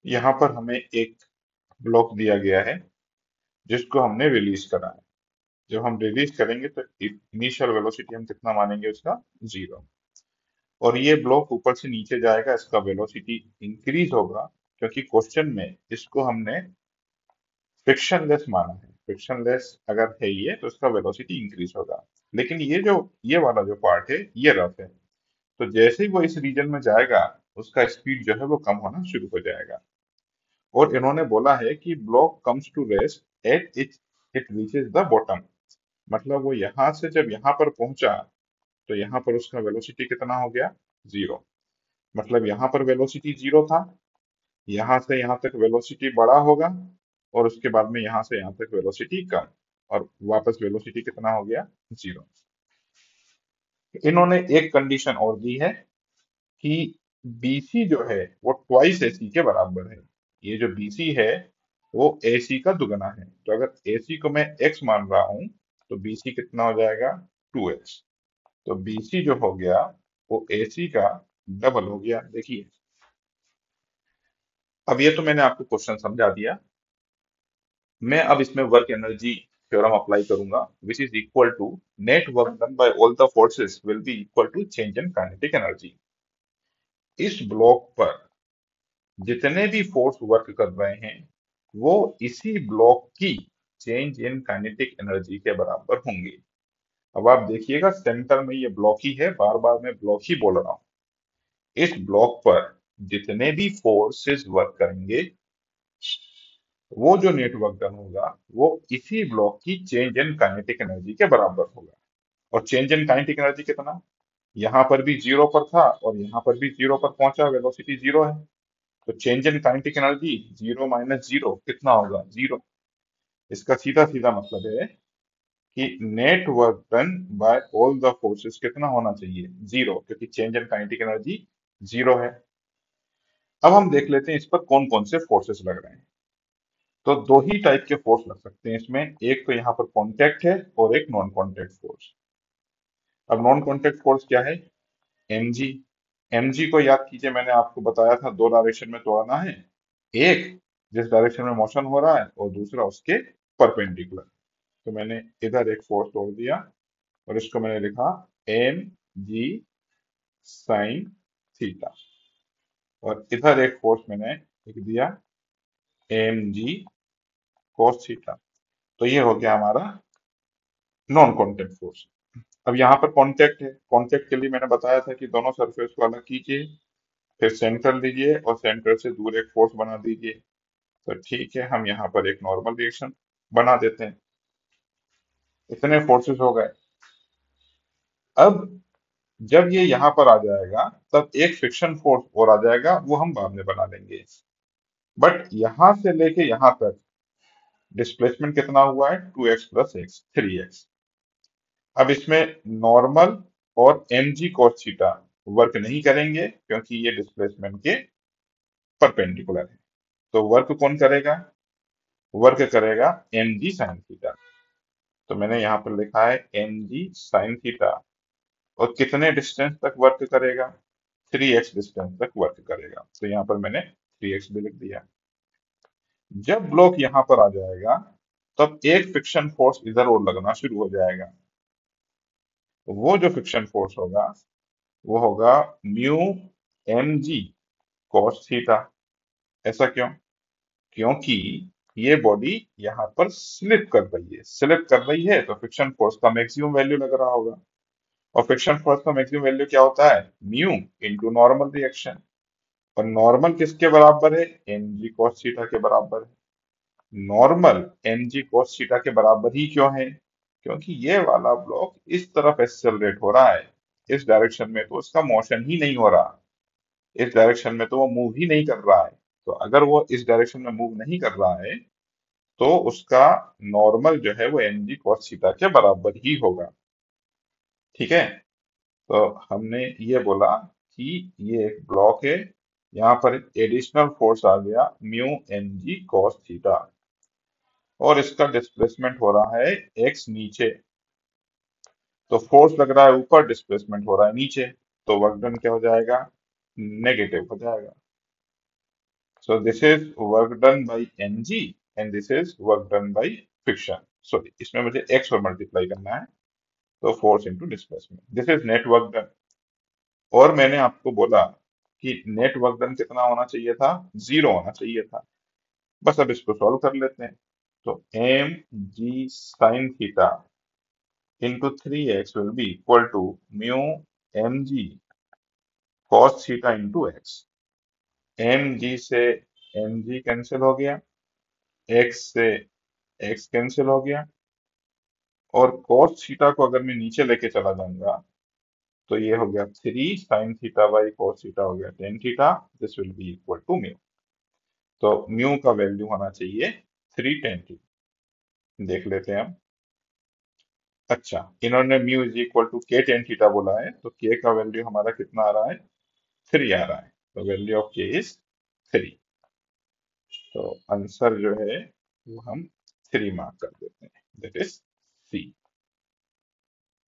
यहाँ पर हमें एक ब्लॉक दिया गया है जिसको हमने रिलीज करा है। जब हम रिलीज करेंगे तो इनिशियल वेलोसिटी हम कितना मानेंगे उसका, 0। और ये ब्लॉक ऊपर से नीचे जाएगा, इसका वेलोसिटी इंक्रीज होगा, क्योंकि क्वेश्चन में इसको हमने फ्रिक्शनलेस माना है। फ्रिक्शनलेस अगर है ये तो इसका वेलोसिटी इंक्रीज होगा। लेकिन ये वाला जो पार्ट है ये रफ है, तो जैसे ही वो इस रीजन में जाएगा उसका स्पीड जो है वो कम होना शुरू हो जाएगा। और इन्होंने बोला है कि block comes to rest at it it reaches the bottom. मतलब वो यहां से जब यहाँ पर पहुंचा तो यहाँ पर उसका वेलोसिटी कितना हो गया, 0। मतलब यहाँ पर वेलोसिटी 0 था, यहाँ से यहाँ तक वेलोसिटी बड़ा होगा, और उसके बाद में यहाँ से यहाँ तक वेलोसिटी कम, और वापस वेलोसिटी कितना हो गया, 0। इन्होंने एक कंडीशन और दी है कि BC जो है वो ट्वाइस AC के बराबर है। ये जो BC है वो AC का दुगना है। तो अगर AC को मैं x मान रहा हूं तो BC कितना हो जाएगा, 2x। तो BC जो हो गया वो AC का डबल हो गया। देखिए, अब ये तो मैंने आपको क्वेश्चन समझा दिया। मैं अब इसमें वर्क एनर्जी थ्योरम अप्लाई करूंगा, which is equal to net work done by all the forces will be equal to change in kinetic energy. इस ब्लॉक पर जितने भी फोर्स वर्क कर रहे हैं वो इसी ब्लॉक की चेंज इन काइनेटिक एनर्जी के बराबर होंगे। अब आप देखिएगा सेंटर में ये ब्लॉक ही है, बार बार मैं ब्लॉक ही बोल रहा हूं। इस ब्लॉक पर जितने भी फोर्सेस वर्क करेंगे वो जो नेटवर्क डन होगा वो इसी ब्लॉक की चेंज इन काइनेटिक एनर्जी के बराबर होगा। और चेंज इन काइनेटिक एनर्जी कितना, यहाँ पर भी 0 पर था और यहाँ पर भी 0 पर पहुंचा, वेलोसिटी 0 है। तो change in kinetic energy 0 minus 0 कितना होगा, 0। इसका सीधा सीधा मतलब है कि net work done by all the forces कितना होना चाहिए, 0, क्योंकि चेंज इन काइनेटिक एनर्जी 0 है। अब हम देख लेते हैं इस पर कौन कौन से फोर्सेस लग रहे हैं। तो दो ही टाइप के फोर्स लग सकते हैं इसमें, एक तो यहाँ पर कॉन्टेक्ट है और एक नॉन कॉन्टेक्ट फोर्स। अब नॉन कॉन्टेक्ट फोर्स क्या है, mg। mg को याद कीजिए, मैंने आपको बताया था दो डायरेक्शन में तोड़ना है। एक जिस डायरेक्शन में मोशन हो रहा है और दूसरा उसके परपेंडिकुलर। तो मैंने इधर एक फोर्स तोड़ दिया और इसको मैंने लिखा mg साइन थीटा, और इधर एक फोर्स मैंने लिख दिया mg cos थीटा। तो ये हो गया हमारा नॉन कॉन्टेक्ट फोर्स। अब यहाँ पर कॉन्टेक्ट है, कॉन्टेक्ट के लिए मैंने बताया था कि दोनों सरफेस को अलग कीजिए, फिर सेंटर लीजिए और सेंटर से दूर एक फोर्स बना दीजिए। तो ठीक है, हम यहाँ पर एक नॉर्मल रिएक्शन बना देते हैं। इतने फोर्सेस हो गए। अब जब ये यहाँ पर आ जाएगा तब एक फ्रिक्शन फोर्स और आ जाएगा, वो हम बाद में बना लेंगे। बट यहाँ से लेके यहाँ तक डिस्प्लेसमेंट कितना हुआ है, 2x प्लस एक्स, 3x। अब इसमें नॉर्मल और mg cos थीटा वर्क नहीं करेंगे क्योंकि ये डिस्प्लेसमेंट के परपेंडिकुलर है। तो वर्क कौन करेगा, वर्क करेगा mg sin थीटा। तो मैंने यहाँ पर लिखा है mg sin थीटा, और कितने डिस्टेंस तक वर्क करेगा, 3x डिस्टेंस तक वर्क करेगा। तो यहाँ पर मैंने 3x भी लिख दिया। जब ब्लॉक यहाँ पर आ जाएगा तब एक फ्रिक्शन फोर्स इधर और लगना शुरू हो जाएगा। वो जो फ्रिक्शन फोर्स होगा वो होगा म्यू mg cos थीटा। ऐसा क्यों, क्योंकि ये बॉडी यहाँ पर स्लिप कर रही है, स्लिप कर रही है तो फ्रिक्शन फोर्स का मैक्सिमम वैल्यू लग रहा होगा। और फ्रिक्शन फोर्स का मैक्सिमम वैल्यू क्या होता है, म्यू इनटू नॉर्मल रिएक्शन। और नॉर्मल किसके बराबर है, mg cos थीटा के बराबर है। नॉर्मल mg cos थीटा के बराबर ही क्यों है, क्योंकि ये वाला ब्लॉक इस तरफ एक्सेलरेट हो रहा है, इस डायरेक्शन में तो उसका मोशन ही नहीं हो रहा, इस डायरेक्शन में तो वो मूव ही नहीं कर रहा है। तो अगर वो इस डायरेक्शन में मूव नहीं कर रहा है तो उसका नॉर्मल जो है वो mg cos थीटा के बराबर ही होगा। ठीक है, तो हमने ये बोला कि ये एक ब्लॉक है, यहाँ पर एडिशनल फोर्स आ गया म्यू mg cos थीटा, और इसका डिस्प्लेसमेंट हो रहा है x नीचे। तो फोर्स लग रहा है ऊपर, डिस्प्लेसमेंट हो रहा है नीचे, तो वर्क डन क्या हो जाएगा, नेगेटिव हो जाएगा। So this is work done by ng and this is work done by friction. Sorry, इसमें मुझे x और मल्टीप्लाई करना है, तो force into displacement, this is net work done. और मैंने आपको बोला कि नेट वर्क डन कितना होना चाहिए था, 0 होना चाहिए था। बस अब इसको सॉल्व कर लेते हैं। तो M G sine theta into 3x will be equal to mu M G cos theta into X. M G से एम जी कैंसिल हो गया, एक्स से एक्स कैंसिल हो गया, और cos थीटा को अगर मैं नीचे लेके चला जाऊंगा तो ये हो गया 3 sin theta by cos theta हो गया tan theta, this will be equal to mu. तो म्यू का वैल्यू होना चाहिए 3 tan थीटा। देख लेते हैं हम। अच्छा, इन्होंने म्यू इज इक्वल टू के टेन थीटा बोला है, तो के का वैल्यू हमारा कितना आ रहा है, 3 आ रहा है, तो वैल्यू ऑफ के इज 3। तो आंसर जो है वो हम 3 मार्क कर देते हैं, दैट इज सी।